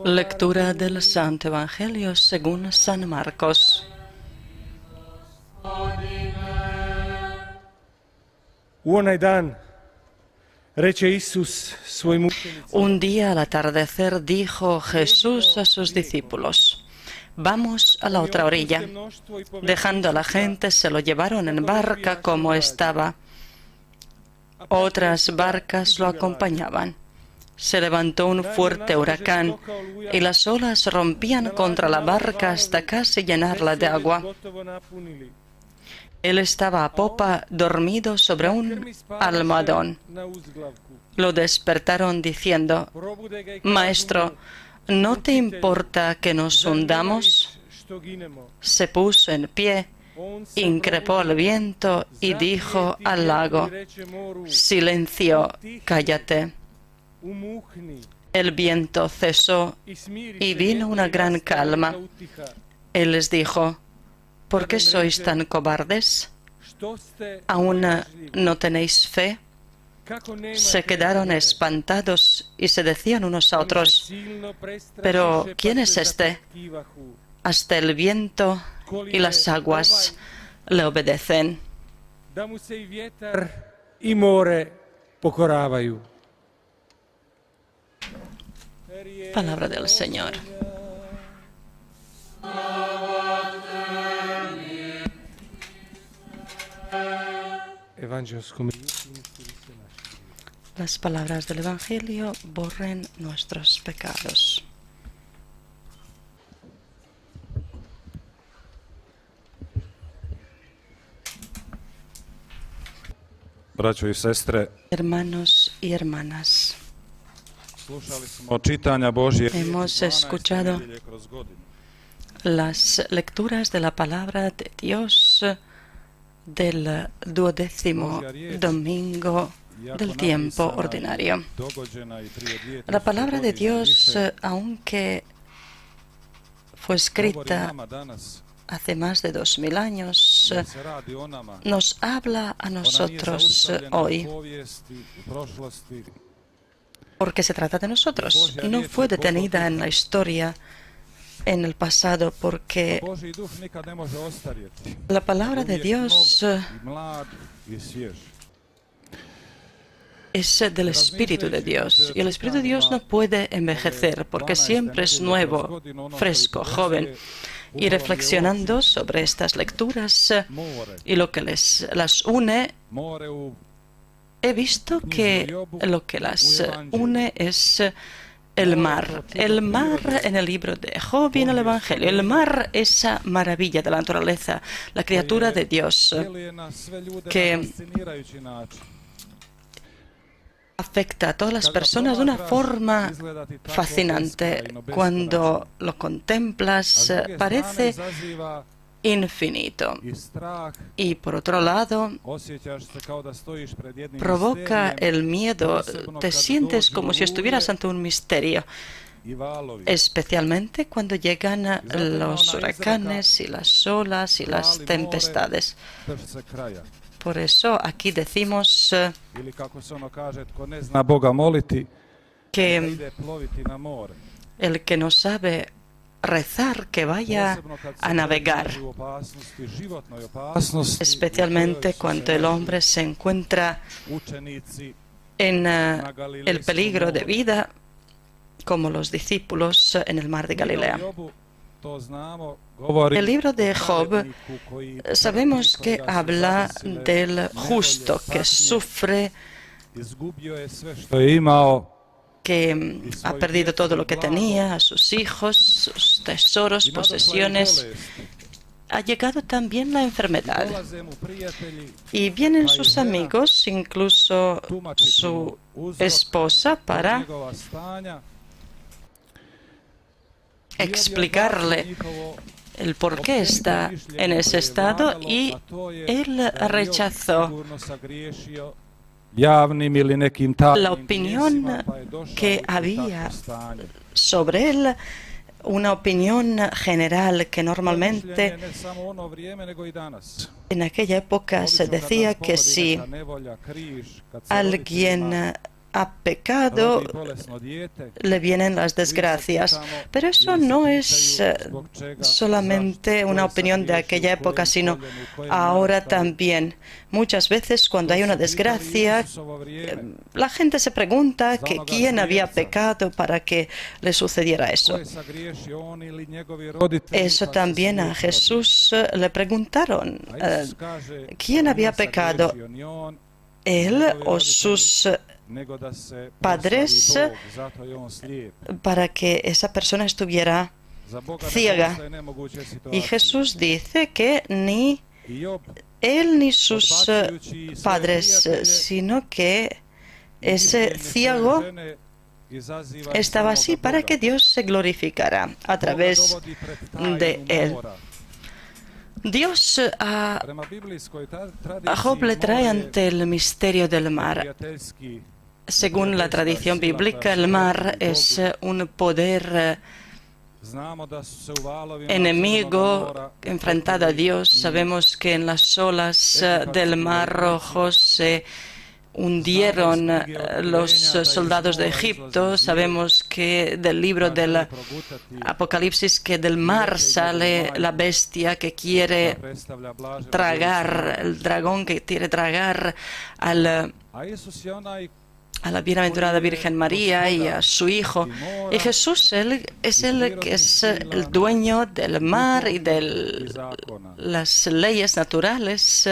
Lectura del Santo Evangelio según San Marcos. Un día al atardecer dijo Jesús a sus discípulos: «Vamos a la otra orilla». Dejando a la gente, se lo llevaron en barca como estaba. Otras barcas lo acompañaban. Se levantó un fuerte huracán y las olas rompían contra la barca hasta casi llenarla de agua. Él estaba a popa, dormido sobre un almohadón. Lo despertaron diciendo: «Maestro, ¿no te importa que nos hundamos?». Se puso en pie, increpó al viento y dijo al lago: «Silencio, cállate». El viento cesó y vino una gran calma. Él les dijo: «¿Por qué sois tan cobardes? ¿Aún no tenéis fe?». Se quedaron espantados y se decían unos a otros: «¿Pero quién es este? Hasta el viento y las aguas le obedecen». Palabra del Señor. Las palabras del Evangelio borren nuestros pecados. Braćo i sestre, Hermanos y hermanas, slušali smo čitanja Božje hemos escuchado las lecturas de la palabra de Dios del 12º domingo del tiempo ordinario. La palabra de Dios, aunque fue escrita hace más de 2000 años, nos habla a nosotros hoy, porque se trata de nosotros. No fue detenida en la historia, en el pasado, porque la palabra de Dios es del Espíritu de Dios, y el Espíritu de Dios no puede envejecer, porque siempre es nuevo, fresco, joven. Y reflexionando sobre estas lecturas y lo que las une, he visto que lo que las une es el mar. El mar en el libro de Job y en el Evangelio. El mar, esa maravilla de la naturaleza, la criatura de Dios, que afecta a todas las personas de una forma fascinante. Cuando lo contemplas, parece infinito. Y por otro lado, provoca el miedo. Te sientes como si estuvieras ante un misterio, especialmente cuando llegan los huracanes y las olas y las tempestades. Por eso aquí decimos que el que no sabe rezar, que vaya a navegar, especialmente cuando el hombre se encuentra en el peligro de vida, como los discípulos en el mar de Galilea. El libro de Job, sabemos que habla del justo que sufre, que ha perdido todo lo que tenía, a sus hijos, sus tesoros, posesiones. Ha llegado también la enfermedad. Y vienen sus amigos, incluso su esposa, para explicarle el por qué está en ese estado, y él rechazó la opinión que había sobre él, una opinión general que normalmente en aquella época se decía que si alguien ha pecado, le vienen las desgracias. Pero eso no es solamente una opinión de aquella época, sino ahora también. Muchas veces cuando hay una desgracia, la gente se pregunta que quién había pecado para que le sucediera eso. Eso también a Jesús le preguntaron, ¿quién había pecado? ¿Él o sus padres para que esa persona estuviera ciega? Y Jesús dice que ni él ni sus padres, sino que ese ciego estaba así para que Dios se glorificara a través de él. Dios a Job le trae ante el misterio del mar. Según la tradición bíblica, el mar es un poder enemigo enfrentado a Dios. Sabemos que en las olas del Mar Rojo se hundieron los soldados de Egipto. Sabemos que del libro del Apocalipsis que del mar sale la bestia que quiere tragar, el dragón que quiere tragar a la bienaventurada Virgen María y a su Hijo. Y Jesús es el que es el dueño del mar y de las leyes naturales.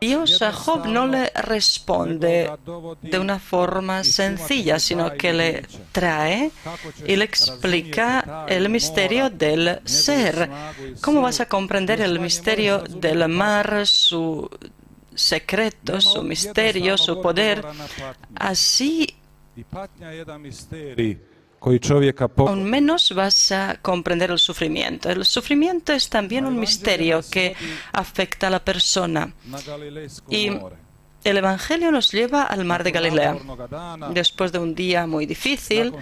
Dios a Job no le responde de una forma sencilla, sino que le trae y le explica el misterio del ser. ¿Cómo vas a comprender el misterio del mar, su secreto, su misterio, su poder? Así aún menos vas a comprender el sufrimiento. El sufrimiento es también un misterio que afecta a la persona. Y el Evangelio nos lleva al mar de Galilea. Después de un día muy difícil,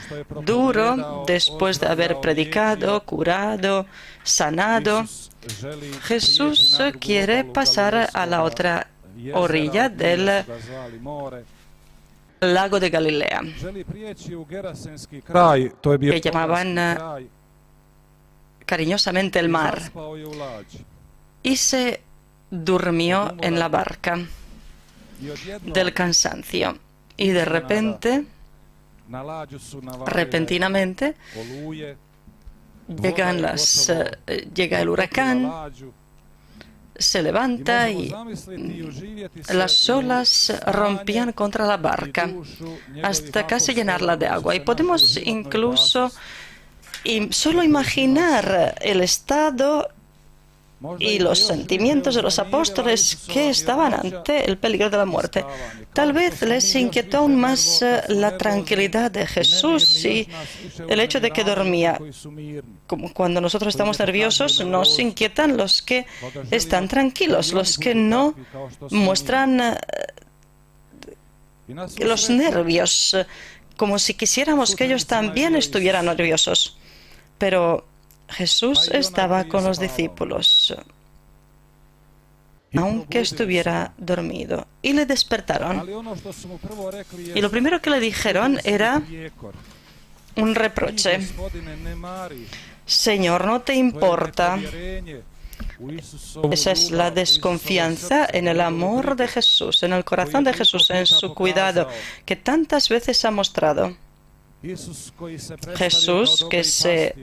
duro, después de haber predicado, curado, sanado, Jesús quiere pasar a la otra orilla del lago de Galilea, que llamaban cariñosamente el mar, y se durmió en la barca del cansancio. Y de repente, repentinamente, llega el huracán, se levanta y las olas rompían contra la barca hasta casi llenarla de agua. Y podemos incluso solo imaginar el estado y los sentimientos de los apóstoles que estaban ante el peligro de la muerte. Tal vez les inquietó aún más la tranquilidad de Jesús y el hecho de que dormía. Como cuando nosotros estamos nerviosos, nos inquietan los que están tranquilos, los que no muestran los nervios, como si quisiéramos que ellos también estuvieran nerviosos. Pero Jesús estaba con los discípulos, aunque estuviera dormido, y le despertaron. Y lo primero que le dijeron era un reproche. Señor, ¿no te importa? Esa es la desconfianza en el amor de Jesús, en el corazón de Jesús, en su cuidado, que tantas veces ha mostrado. Jesús, que se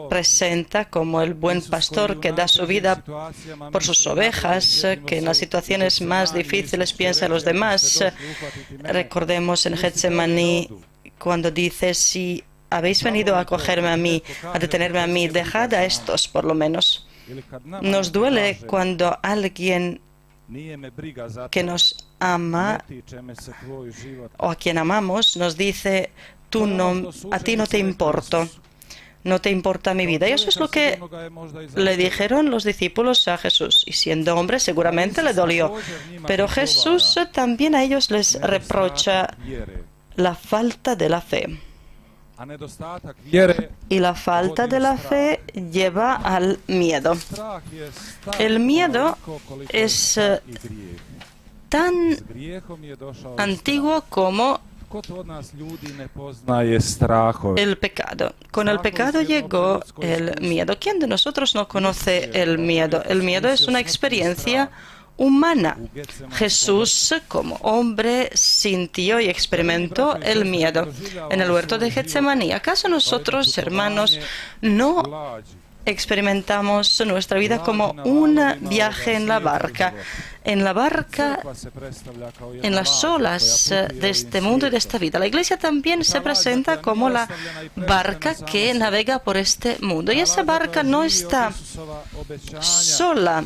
presenta como el buen pastor que da su vida por sus ovejas, que en las situaciones más difíciles piensa en los demás. Recordemos en Getsemaní cuando dice: si habéis venido a acogerme a mí, a detenerme a mí, dejad a estos por lo menos. Nos duele cuando alguien que nos ama o a quien amamos nos dice: a ti no te importo, no te importa mi vida. Y eso es lo que le dijeron los discípulos a Jesús. Y siendo hombre seguramente le dolió. Pero Jesús también a ellos les reprocha la falta de la fe. Y la falta de la fe lleva al miedo. El miedo es tan S grijehom je došao i antiguo como Ko to od nas ljudi ne poznaje strahove? el pecado. Con el pecado llegó el miedo. ¿Quién de nosotros no conoce el miedo? El miedo es una experiencia humana. Jesús, como hombre, sintió y experimentó el miedo en el huerto de Getsemaní. ¿Acaso nosotros, hermanos, no experimentamos nuestra vida como un viaje en la barca? En la barca, en las olas de este mundo y de esta vida. La Iglesia también se presenta como la barca que navega por este mundo. Y esa barca no está sola,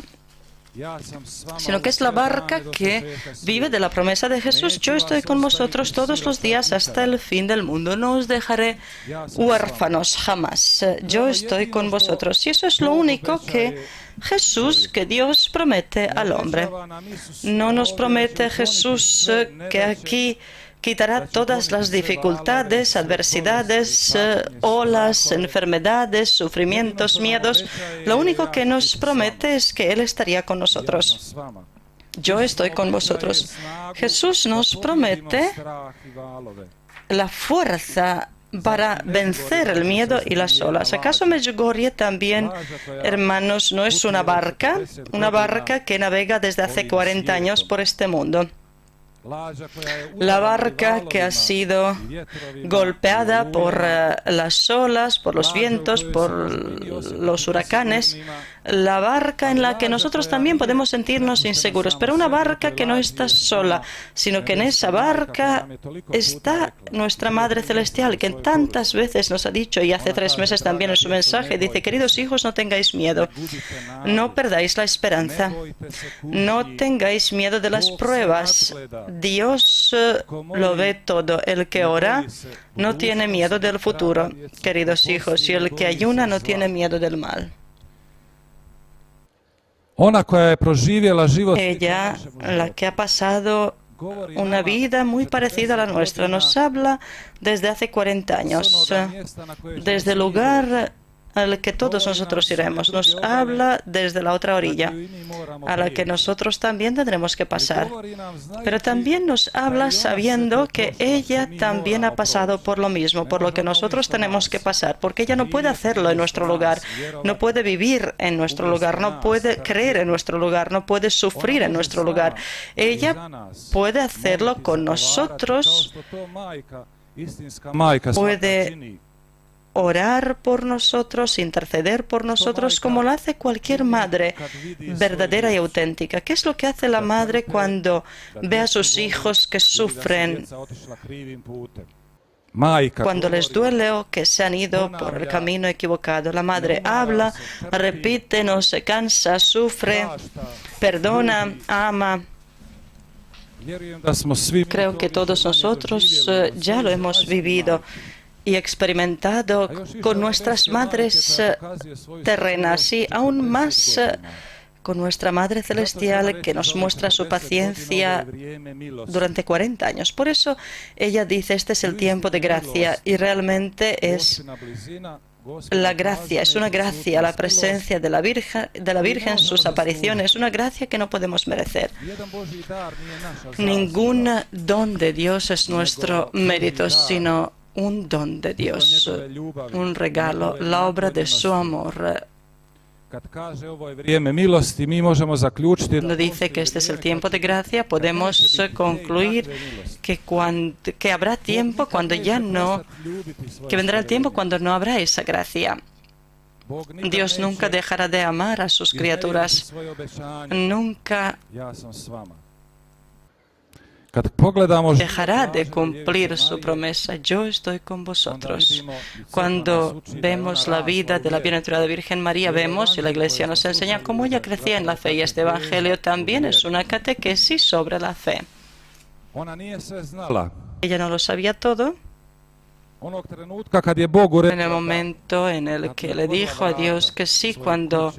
sino que es la barca que vive de la promesa de Jesús. Yo estoy con vosotros todos los días hasta el fin del mundo. No os dejaré huérfanos jamás. Yo estoy con vosotros. Y eso es lo único que Jesús, que Dios promete al hombre. No nos promete Jesús que aquí quitará todas las dificultades, adversidades, olas, enfermedades, sufrimientos, miedos. Lo único que nos promete es que Él estaría con nosotros. Yo estoy con vosotros. Jesús nos promete la fuerza para vencer el miedo y las olas. ¿Acaso Medjugorje también, hermanos, no es una barca que navega desde hace 40 años por este mundo? La barca que ha sido golpeada por las olas, por los vientos, por los huracanes. La barca en la que nosotros también podemos sentirnos inseguros, pero una barca que no está sola, sino que en esa barca está nuestra Madre Celestial, que tantas veces nos ha dicho, y hace 3 meses también en su mensaje, dice: queridos hijos, no tengáis miedo, no perdáis la esperanza, no tengáis miedo de las pruebas. Dios lo ve todo. El que ora no tiene miedo del futuro, queridos hijos, y el que ayuna no tiene miedo del mal. Ella, la que ha pasado una vida muy parecida a la nuestra, nos habla desde hace 40 años, desde el lugar al que todos nosotros iremos. Nos habla desde la otra orilla, a la que nosotros también tendremos que pasar. Pero también nos habla sabiendo que ella también ha pasado por lo mismo, por lo que nosotros tenemos que pasar, porque ella no puede hacerlo en nuestro lugar, no puede vivir en nuestro lugar, no puede creer en nuestro lugar, no puede sufrir en nuestro lugar. Ella puede hacerlo con nosotros, puede orar por nosotros, interceder por nosotros, como lo hace cualquier madre verdadera y auténtica. ¿Qué es lo que hace la madre cuando ve a sus hijos que sufren, cuando les duele o que se han ido por el camino equivocado? La madre habla, repite, no se cansa, sufre, perdona, ama. Creo que todos nosotros ya lo hemos vivido y experimentado con nuestras madres terrenas y aún más con nuestra Madre Celestial, que nos muestra su paciencia durante 40 años. Por eso ella dice: este es el tiempo de gracia, y realmente es la gracia, es una gracia, la presencia de la Virgen, sus apariciones, una gracia que no podemos merecer. Ningún don de Dios es nuestro mérito, sino un don de Dios, un regalo, la obra de su amor. Cuando dice que este es el tiempo de gracia, podemos concluir que habrá tiempo cuando ya no, que vendrá el tiempo cuando no habrá esa gracia. Dios nunca dejará de amar a sus criaturas, nunca dejará de cumplir su promesa. Yo estoy con vosotros. Cuando vemos la vida de la bienaventurada Virgen María, vemos, y la Iglesia nos enseña, cómo ella crecía en la fe, y este Evangelio también es una catequesis sobre la fe. Ella no lo sabía todo. En el momento en el que le dijo a Dios que sí, cuando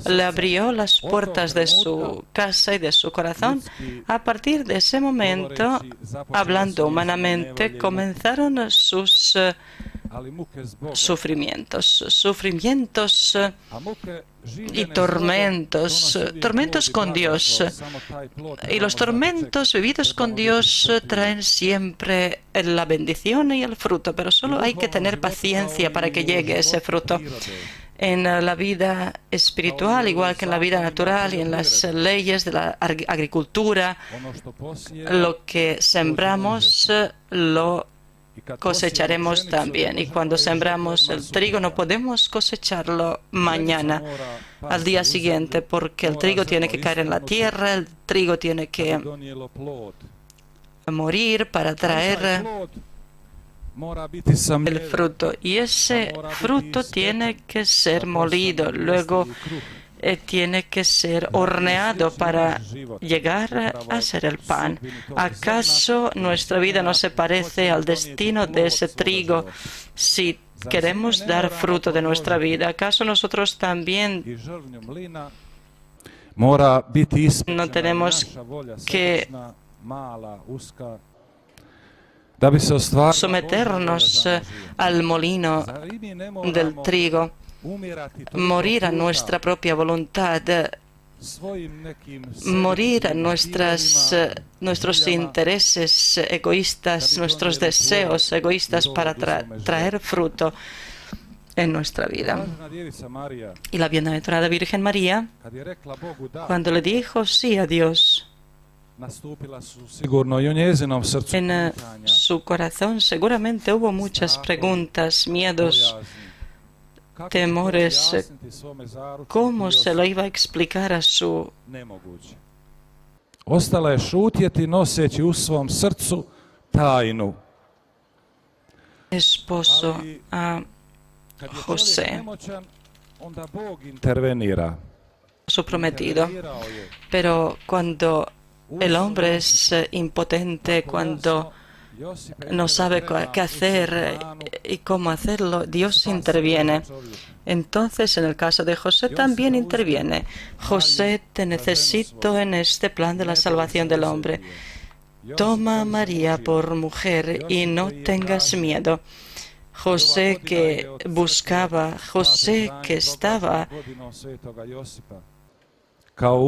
le abrió las puertas de su casa y de su corazón, a partir de ese momento, hablando humanamente, comenzaron sus sufrimientos y tormentos con Dios. Y los tormentos vividos con Dios traen siempre la bendición y el fruto, pero solo hay que tener paciencia para que llegue ese fruto. En la vida espiritual, igual que en la vida natural y en las leyes de la agricultura, lo que sembramos lo cosecharemos también. Y cuando sembramos el trigo no podemos cosecharlo mañana, al día siguiente, porque el trigo tiene que caer en la tierra, el trigo tiene que morir para traer el fruto. Y ese fruto tiene que ser molido, luego tiene que ser horneado para llegar a ser el pan. ¿Acaso nuestra vida no se parece al destino de ese trigo si queremos dar fruto de nuestra vida? ¿Acaso nosotros también no tenemos que someternos al molino del trigo, morir a nuestra propia voluntad, morir a nuestros intereses egoístas, nuestros deseos egoístas para traer fruto en nuestra vida? Y la bienaventurada Virgen María, cuando le dijo sí a Dios, en su corazón seguramente hubo muchas preguntas, miedos, temores. ¿Cómo se lo iba a explicar a su esposo, a José, su prometido? Pero cuando el hombre es impotente, cuando no sabe qué hacer y cómo hacerlo, Dios interviene. Entonces, en el caso de José también interviene. José, te necesito en este plan de la salvación del hombre. Toma a María por mujer y no tengas miedo. José que buscaba, José que estaba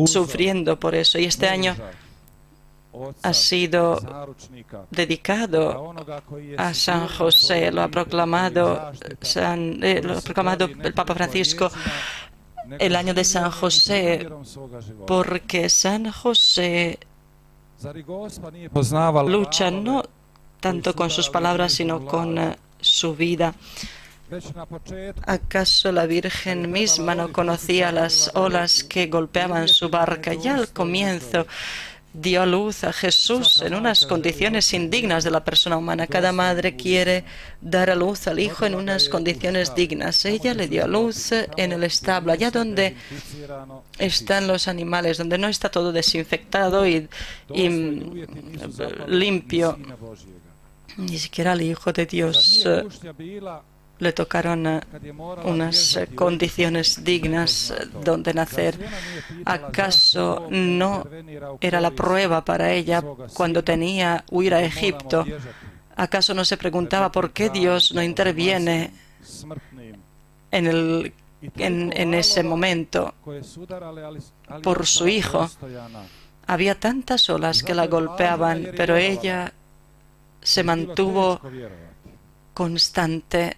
sufriendo por eso. Y este año ha sido dedicado a San José. Lo ha proclamado el Papa Francisco, el año de San José, porque San José lucha no tanto con sus palabras, sino con su vida. ¿Acaso la Virgen misma no conocía las olas que golpeaban su barca? Ya al comienzo dio a luz a Jesús en unas condiciones indignas de la persona humana. Cada madre quiere dar a luz al hijo en unas condiciones dignas. Ella le dio a luz en el establo, allá donde están los animales, donde no está todo desinfectado y limpio. Ni siquiera al Hijo de Dios le tocaron unas condiciones dignas donde nacer. ¿Acaso no era la prueba para ella cuando tenía huir a Egipto? ¿Acaso no se preguntaba por qué Dios no interviene en ese momento por su hijo? Había tantas olas que la golpeaban, pero ella se mantuvo constante.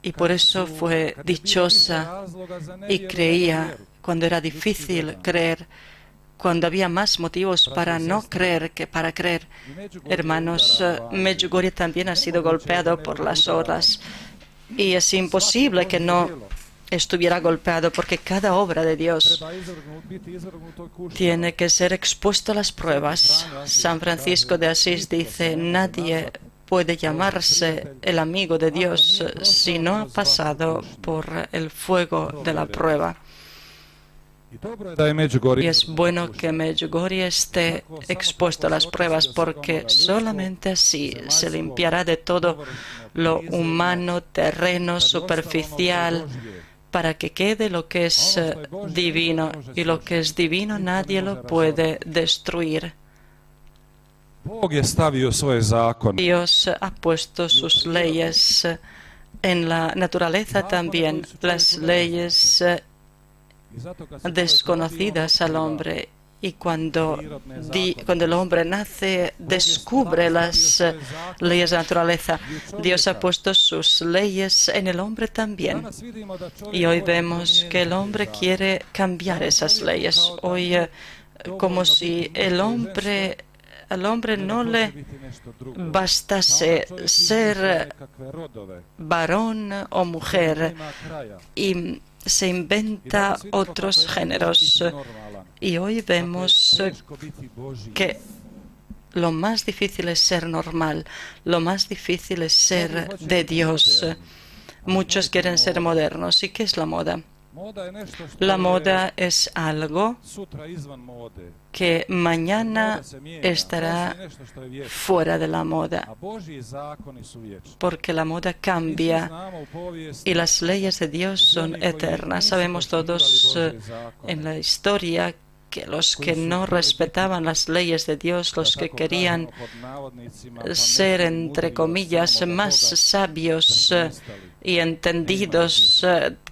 Y por eso fue dichosa y creía cuando era difícil creer, cuando había más motivos para no creer que para creer. Hermanos, Medjugorje también ha sido golpeado por las olas y es imposible que no estuviera golpeado, porque cada obra de Dios tiene que ser expuesta a las pruebas. San Francisco de Asís dice: nadie puede llamarse el amigo de Dios si no ha pasado por el fuego de la prueba. Y es bueno que Medjugorje esté expuesto a las pruebas, porque solamente así se limpiará de todo lo humano, terreno, superficial, para que quede lo que es divino. Y lo que es divino nadie lo puede destruir. Dios ha puesto sus leyes En la naturaleza también, las leyes desconocidas al hombre. Y cuando el hombre nace, descubre las leyes de la naturaleza. Dios ha puesto sus leyes en el hombre también. Y hoy vemos que el hombre quiere cambiar esas leyes. Hoy, como si al hombre no le bastase ser varón o mujer y se inventa otros géneros. Y hoy vemos que lo más difícil es ser normal, lo más difícil es ser de Dios. Muchos quieren ser modernos. ¿Y qué es la moda? La moda es algo que mañana estará fuera de la moda, porque la moda cambia y las leyes de Dios son eternas. Sabemos todos en la historia que los que no respetaban las leyes de Dios, los que querían ser, entre comillas, más sabios y entendidos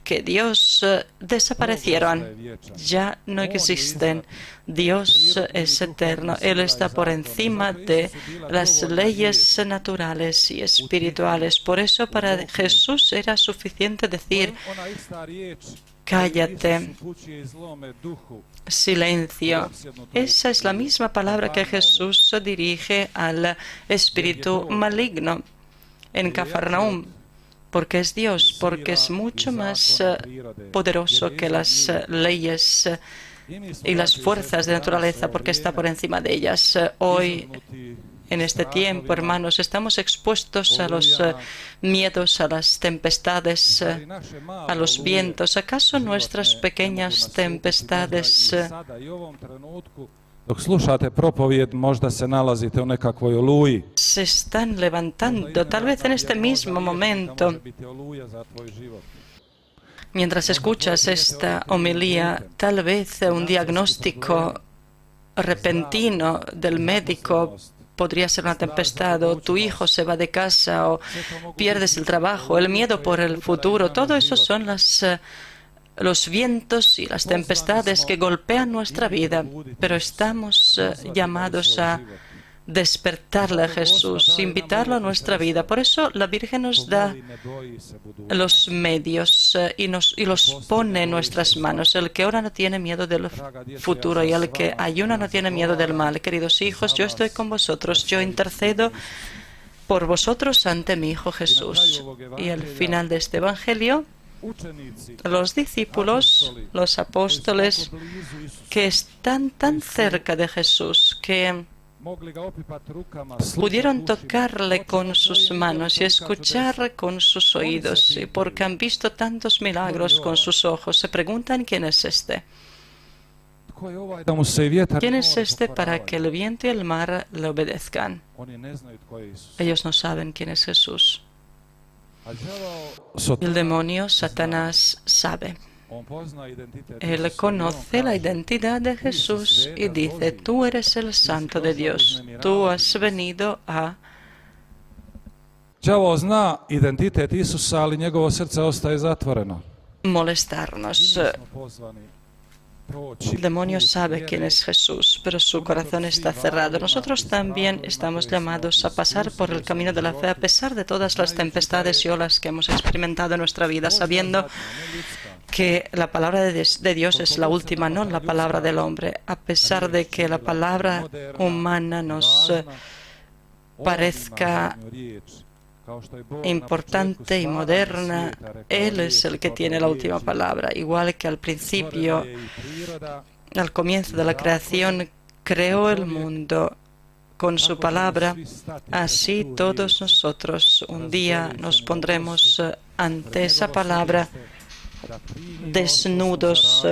que Dios, desaparecieron. Ya no existen. Dios es eterno. Él está por encima de las leyes naturales y espirituales. Por eso para Jesús era suficiente decir: cállate, silencio. Esa es la misma palabra que Jesús dirige al espíritu maligno en Cafarnaúm. Porque es Dios, porque es mucho más poderoso que las leyes y las fuerzas de naturaleza, porque está por encima de ellas. Hoy, en este tiempo, hermanos, estamos expuestos a los miedos, a las tempestades, a los vientos. ¿Acaso nuestras pequeñas tempestades dok slušate propovijed, možda se nalazite u nekakvoj oluji. se están levantando, tal vez en este mismo momento? Mientras escuchas esta homilía, tal vez un diagnóstico repentino del médico podría ser una tempestad, o tu hijo se va de casa, o pierdes el trabajo, el miedo por el futuro. Todo eso son los vientos y las tempestades que golpean nuestra vida, pero estamos llamados a despertarle a Jesús, invitarlo a nuestra vida. Por eso la Virgen nos da los medios y los pone en nuestras manos. El que ora no tiene miedo del futuro y el que ayuna no tiene miedo del mal. Queridos hijos, yo estoy con vosotros, yo intercedo por vosotros ante mi Hijo Jesús. Y al final de este Evangelio, los discípulos, los apóstoles, que están tan cerca de Jesús, que pudieron tocarle con sus manos y escuchar con sus oídos, y porque han visto tantos milagros con sus ojos, se preguntan: ¿quién es este? ¿Quién es este para que el viento y el mar le obedezcan? Ellos no saben quién es Jesús. El demonio, Satanás, sabe. Él conoce la identidad de Jesús y dice: tú eres el Santo de Dios, tú has venido a... Đavo zna identitet Isusa, ali njegovo srce ostaje zatvoreno. molestarnos. El demonio sabe quién es Jesús, pero su corazón está cerrado. Nosotros también estamos llamados a pasar por el camino de la fe a pesar de todas las tempestades y olas que hemos experimentado en nuestra vida, sabiendo que la palabra de Dios es la última, no la palabra del hombre. A pesar de que la palabra humana nos parezca importante y moderna, Él es el que tiene la última palabra. Igual que al principio, al comienzo de la creación, creó el mundo con su palabra, así todos nosotros un día nos pondremos ante esa palabra desnudos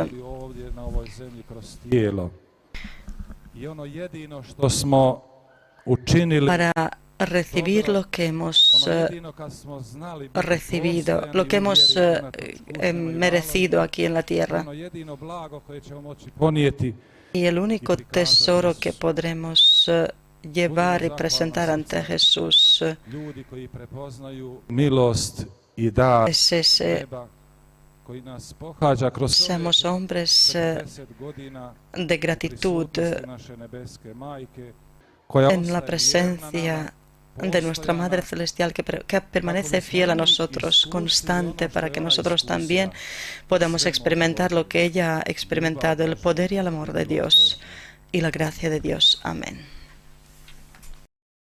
para recibir lo que hemos recibido, lo que hemos merecido aquí en la tierra. Y el único tesoro que podremos llevar y presentar ante Jesús i dar es ese, neba koji nas pohađa kroz seamos hombres 40 godina de u gratitud prisutnosti naše nebeske majke, koja en la ostaje vjerna presencia nama, de nuestra Madre Celestial que permanece fiel a nosotros, constante, para que nosotros también podamos experimentar lo que ella ha experimentado, el poder y el amor de Dios y la gracia de Dios. Amén.